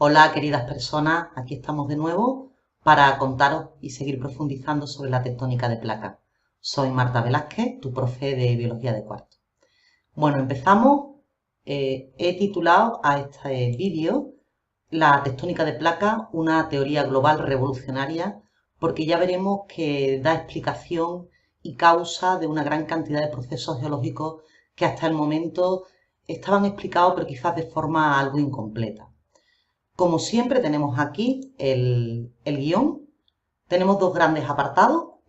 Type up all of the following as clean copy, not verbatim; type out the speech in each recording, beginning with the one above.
Hola, queridas personas, aquí estamos de nuevo para contaros y seguir profundizando sobre la tectónica de placas. Soy Marta Velázquez, tu profe de Biología de cuarto. Bueno, empezamos. He titulado a este vídeo La tectónica de placas, una teoría global revolucionaria, porque ya veremos que da explicación y causa de una gran cantidad de procesos geológicos que hasta el momento estaban explicados, pero quizás de forma algo incompleta. Como siempre tenemos aquí el guión. Tenemos dos grandes apartados.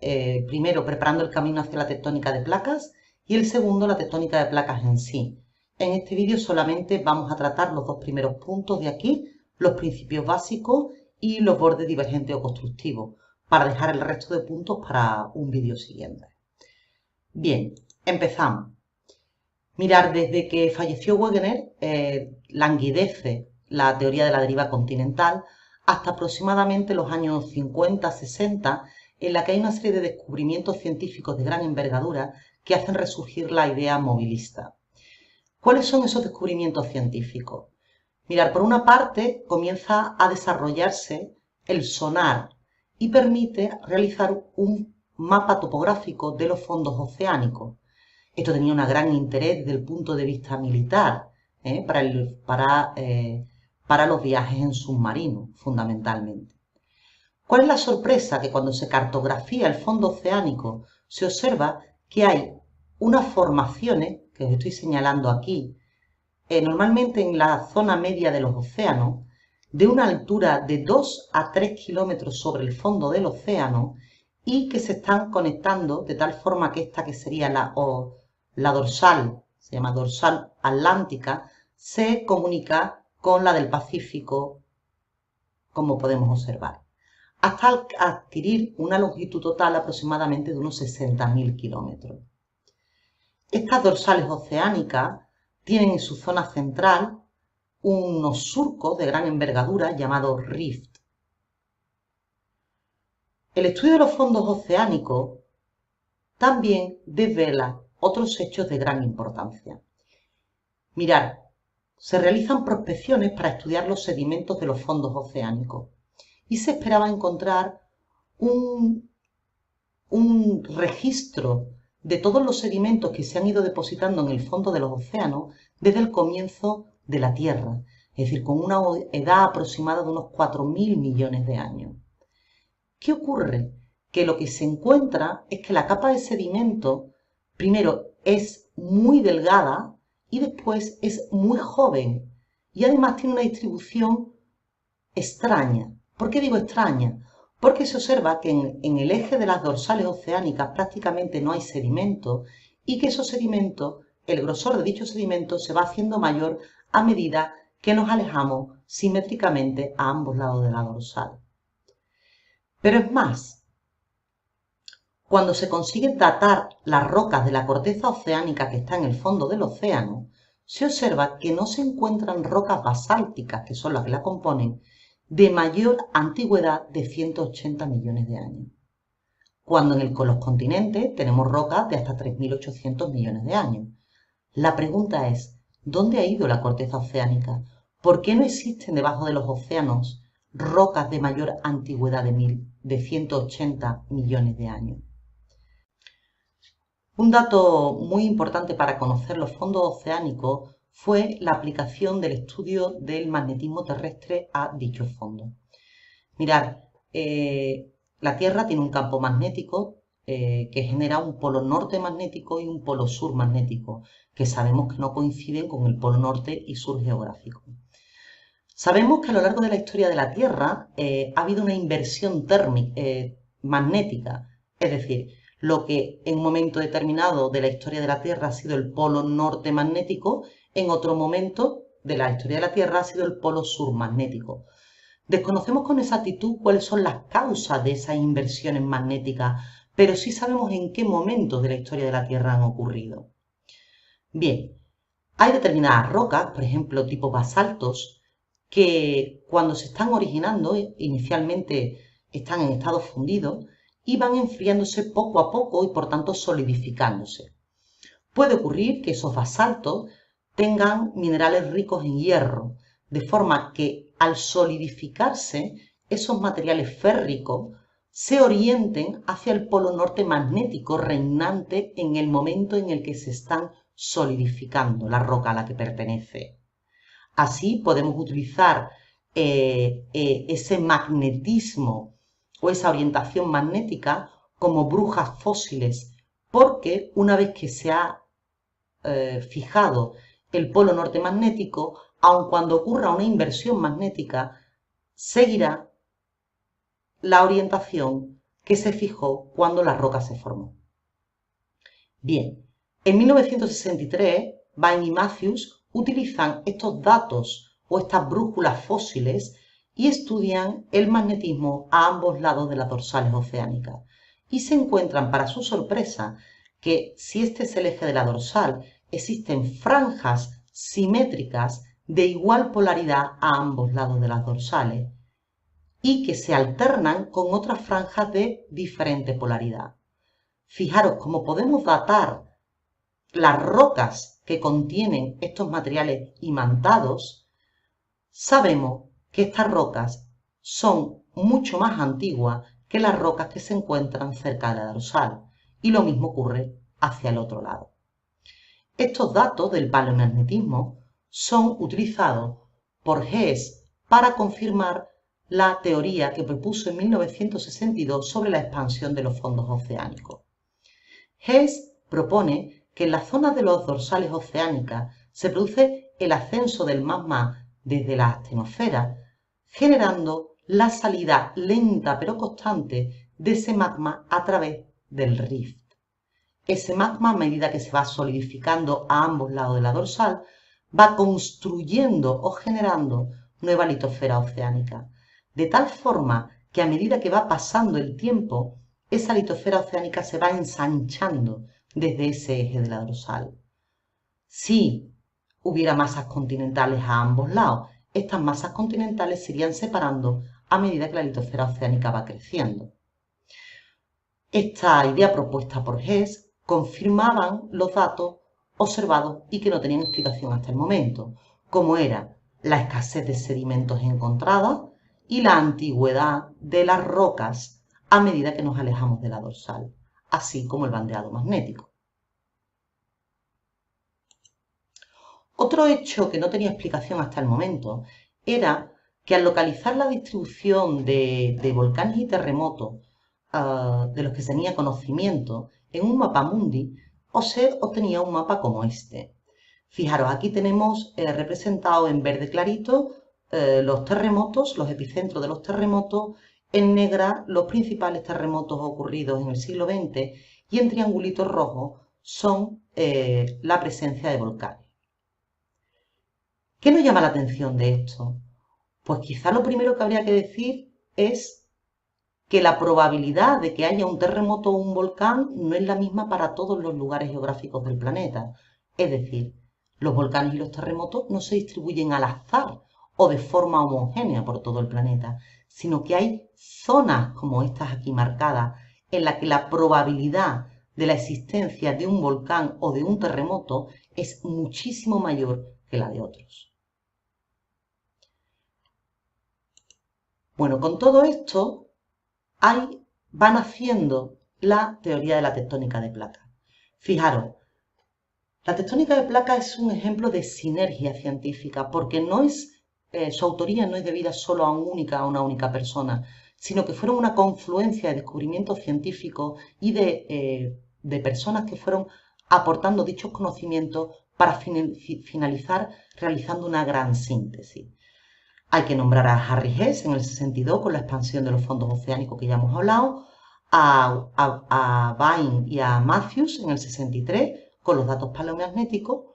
Primero, preparando el camino hacia la tectónica de placas y el segundo, la tectónica de placas en sí. En este vídeo solamente vamos a tratar los dos primeros puntos de aquí, los principios básicos y los bordes divergentes o constructivos, para dejar el resto de puntos para un vídeo siguiente. Bien, empezamos. Mirar, desde que falleció Wegener, languidece la teoría de la deriva continental hasta aproximadamente los años 50-60, en la que hay una serie de descubrimientos científicos de gran envergadura que hacen resurgir la idea movilista. ¿Cuáles son esos descubrimientos científicos? Mirar, por una parte, comienza a desarrollarse el sonar y permite realizar un mapa topográfico de los fondos oceánicos. Esto tenía un gran interés desde el punto de vista militar, para los viajes en submarino, fundamentalmente. ¿Cuál es la sorpresa? Que cuando se cartografía el fondo oceánico se observa que hay unas formaciones, que os estoy señalando aquí, normalmente en la zona media de los océanos, de una altura de 2 a 3 kilómetros sobre el fondo del océano y que se están conectando de tal forma que esta, que sería la dorsal, se llama dorsal atlántica, se comunica con la del Pacífico, como podemos observar, hasta adquirir una longitud total aproximadamente de unos 60.000 kilómetros. Estas dorsales oceánicas tienen en su zona central unos surcos de gran envergadura llamados rift. El estudio de los fondos oceánicos también desvela otros hechos de gran importancia. Mirad, se realizan prospecciones para estudiar los sedimentos de los fondos oceánicos y se esperaba encontrar un registro de todos los sedimentos que se han ido depositando en el fondo de los océanos desde el comienzo de la Tierra, es decir, con una edad aproximada de unos 4.000 millones de años. ¿Qué ocurre? Que lo que se encuentra es que la capa de sedimento, primero, es muy delgada y después es muy joven y además tiene una distribución extraña. ¿Por qué digo extraña? Porque se observa que en el eje de las dorsales oceánicas prácticamente no hay sedimento y que esos sedimentos, el grosor de dichos sedimentos se va haciendo mayor a medida que nos alejamos simétricamente a ambos lados de la dorsal. Pero es más, cuando se consigue datar las rocas de la corteza oceánica que está en el fondo del océano, se observa que no se encuentran rocas basálticas, que son las que la componen, de mayor antigüedad de 180 millones de años, cuando con los continentes tenemos rocas de hasta 3.800 millones de años. La pregunta es, ¿dónde ha ido la corteza oceánica? ¿Por qué no existen debajo de los océanos rocas de mayor antigüedad de 180 millones de años? Un dato muy importante para conocer los fondos oceánicos fue la aplicación del estudio del magnetismo terrestre a dichos fondos. Mirad, la Tierra tiene un campo magnético que genera un polo norte magnético y un polo sur magnético, que sabemos que no coinciden con el polo norte y sur geográfico. Sabemos que a lo largo de la historia de la Tierra ha habido una inversión magnética, es decir, lo que en un momento determinado de la historia de la Tierra ha sido el polo norte magnético, en otro momento de la historia de la Tierra ha sido el polo sur magnético. Desconocemos con exactitud cuáles son las causas de esas inversiones magnéticas, pero sí sabemos en qué momentos de la historia de la Tierra han ocurrido. Bien, hay determinadas rocas, por ejemplo, tipo basaltos, que cuando se están originando, inicialmente están en estado fundido y van enfriándose poco a poco y por tanto solidificándose. Puede ocurrir que esos basaltos tengan minerales ricos en hierro, de forma que al solidificarse, esos materiales férricos se orienten hacia el polo norte magnético reinante en el momento en el que se están solidificando la roca a la que pertenece. Así podemos utilizar ese magnetismo o esa orientación magnética como brujas fósiles, porque una vez que se ha fijado el polo norte magnético, aun cuando ocurra una inversión magnética, seguirá la orientación que se fijó cuando la roca se formó. Bien, en 1963, Bain y Matthews utilizan estos datos o estas brújulas fósiles y estudian el magnetismo a ambos lados de las dorsales oceánicas. Y se encuentran, para su sorpresa, que si este es el eje de la dorsal, existen franjas simétricas de igual polaridad a ambos lados de las dorsales y que se alternan con otras franjas de diferente polaridad. Fijaros cómo podemos datar las rocas que contienen estos materiales imantados. Sabemos que estas rocas son mucho más antiguas que las rocas que se encuentran cerca de la dorsal, y lo mismo ocurre hacia el otro lado. Estos datos del paleomagnetismo son utilizados por Hess para confirmar la teoría que propuso en 1962 sobre la expansión de los fondos oceánicos. Hess propone que en las zonas de los dorsales oceánicas se produce el ascenso del magma desde la astenosfera, generando la salida lenta pero constante de ese magma a través del rift. Ese magma, a medida que se va solidificando a ambos lados de la dorsal, va construyendo o generando nueva litosfera oceánica, de tal forma que a medida que va pasando el tiempo, esa litosfera oceánica se va ensanchando desde ese eje de la dorsal. Si hubiera masas continentales a ambos lados, estas masas continentales se irían separando a medida que la litosfera oceánica va creciendo. Esta idea propuesta por Hess confirmaban los datos observados y que no tenían explicación hasta el momento, como era la escasez de sedimentos encontrados y la antigüedad de las rocas a medida que nos alejamos de la dorsal, así como el bandeado magnético. Otro hecho que no tenía explicación hasta el momento era que al localizar la distribución de volcanes y terremotos de los que se tenía conocimiento en un mapamundi, se obtenía un mapa como este. Fijaros, aquí tenemos representado en verde clarito los terremotos, los epicentros de los terremotos, en negra los principales terremotos ocurridos en el siglo XX y en triangulitos rojos son la presencia de volcanes. ¿Qué nos llama la atención de esto? Pues quizá lo primero que habría que decir es que la probabilidad de que haya un terremoto o un volcán no es la misma para todos los lugares geográficos del planeta. Es decir, los volcanes y los terremotos no se distribuyen al azar o de forma homogénea por todo el planeta, sino que hay zonas como estas aquí marcadas en las que la probabilidad de la existencia de un volcán o de un terremoto es muchísimo mayor que la de otros. Bueno, con todo esto va naciendo la teoría de la tectónica de placas. Fijaros, la tectónica de placas es un ejemplo de sinergia científica porque su autoría no es debida solo a una única persona, sino que fueron una confluencia de descubrimientos científicos y de personas que fueron aportando dichos conocimientos para finalizar realizando una gran síntesis. Hay que nombrar a Harry Hess en el 62 con la expansión de los fondos oceánicos que ya hemos hablado, a Bain y a Matthews en el 63 con los datos paleomagnéticos.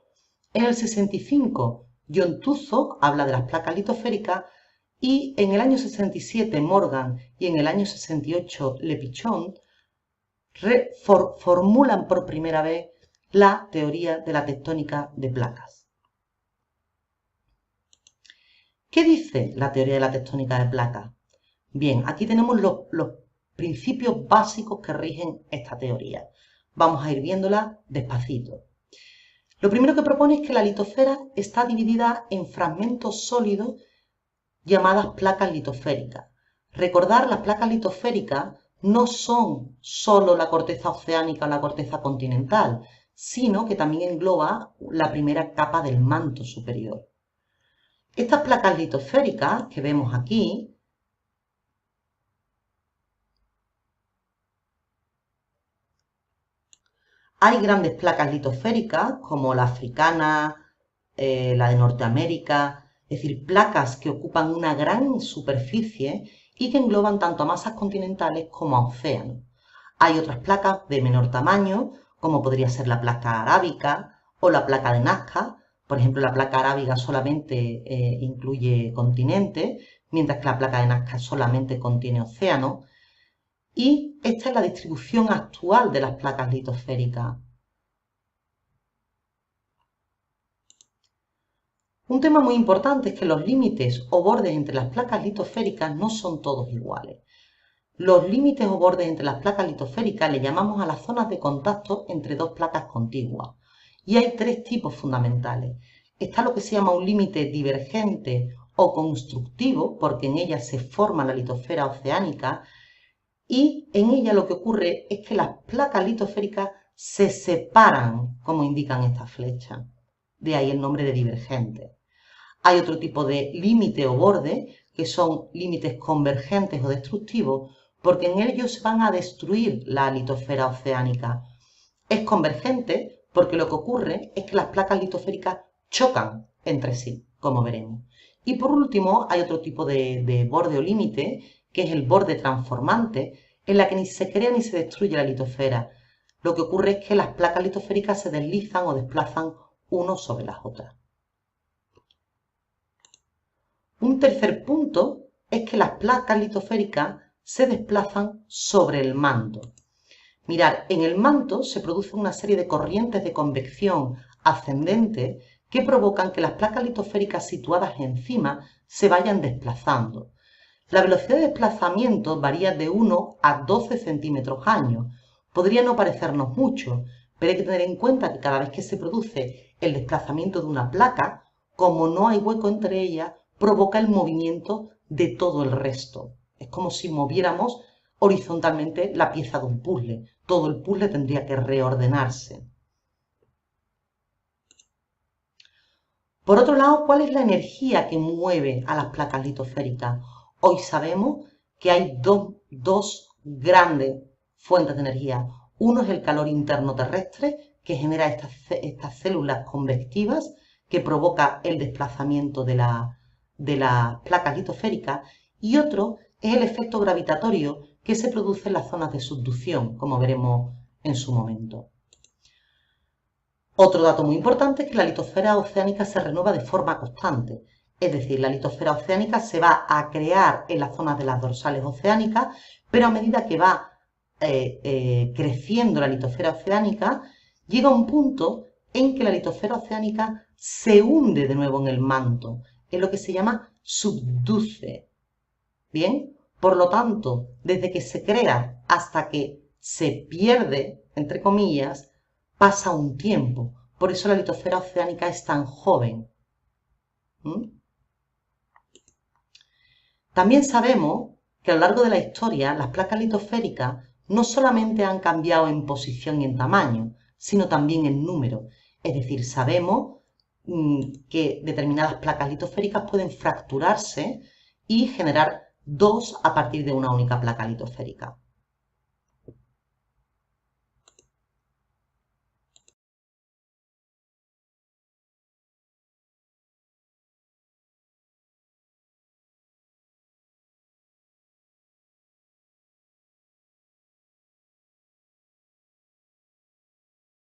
En el 65 John Tuzzo habla de las placas litosféricas y en el año 67 Morgan y en el año 68 Lepichon formulan por primera vez la teoría de la tectónica de placas. ¿Qué dice la teoría de la tectónica de placas? Bien, aquí tenemos los principios básicos que rigen esta teoría. Vamos a ir viéndola despacito. Lo primero que propone es que la litosfera está dividida en fragmentos sólidos llamadas placas litosféricas. Recordar, las placas litosféricas no son solo la corteza oceánica o la corteza continental, sino que también engloba la primera capa del manto superior. Estas placas litosféricas que vemos aquí hay grandes placas litosféricas como la africana, la de Norteamérica, es decir, placas que ocupan una gran superficie y que engloban tanto a masas continentales como a océanos. Hay otras placas de menor tamaño, como podría ser la placa arábica o la placa de Nazca. Por ejemplo, la placa arábiga solamente incluye continentes, mientras que la placa de Nazca solamente contiene océanos. Y esta es la distribución actual de las placas litosféricas. Un tema muy importante es que los límites o bordes entre las placas litosféricas no son todos iguales. Los límites o bordes entre las placas litosféricas le llamamos a las zonas de contacto entre dos placas contiguas. Y hay tres tipos fundamentales. Está lo que se llama un límite divergente o constructivo, porque en ella se forma la litosfera oceánica, y en ella lo que ocurre es que las placas litosféricas se separan, como indican estas flechas. De ahí el nombre de divergente. Hay otro tipo de límite o borde, que son límites convergentes o destructivos, porque en ellos se van a destruir la litosfera oceánica. Es convergente porque lo que ocurre es que las placas litosféricas chocan entre sí, como veremos. Y por último, hay otro tipo de borde o límite, que es el borde transformante, en la que ni se crea ni se destruye la litosfera. Lo que ocurre es que las placas litosféricas se deslizan o desplazan unos sobre las otras. Un tercer punto es que las placas litosféricas se desplazan sobre el manto. Mirad, en el manto se produce una serie de corrientes de convección ascendente que provocan que las placas litosféricas situadas encima se vayan desplazando. La velocidad de desplazamiento varía de 1 a 12 centímetros año. Podría no parecernos mucho, pero hay que tener en cuenta que cada vez que se produce el desplazamiento de una placa, como no hay hueco entre ellas, provoca el movimiento de todo el resto. Es como si moviéramos horizontalmente la pieza de un puzzle. Todo el puzzle tendría que reordenarse. Por otro lado, ¿cuál es la energía que mueve a las placas litosféricas? Hoy sabemos que hay dos grandes fuentes de energía. Uno es el calor interno terrestre, que genera estas células convectivas, que provoca el desplazamiento de las placas litosféricas, y otro es el efecto gravitatorio que se produce en las zonas de subducción, como veremos en su momento. Otro dato muy importante es que la litosfera oceánica se renueva de forma constante, es decir, la litosfera oceánica se va a crear en las zonas de las dorsales oceánicas, pero a medida que va creciendo la litosfera oceánica, llega un punto en que la litosfera oceánica se hunde de nuevo en el manto, es lo que se llama subduce. Bien, por lo tanto, desde que se crea hasta que se pierde, entre comillas, pasa un tiempo. Por eso la litosfera oceánica es tan joven. También sabemos que a lo largo de la historia las placas litosféricas no solamente han cambiado en posición y en tamaño, sino también en número. Es decir, sabemos que determinadas placas litosféricas pueden fracturarse y generar dos a partir de una única placa litosférica.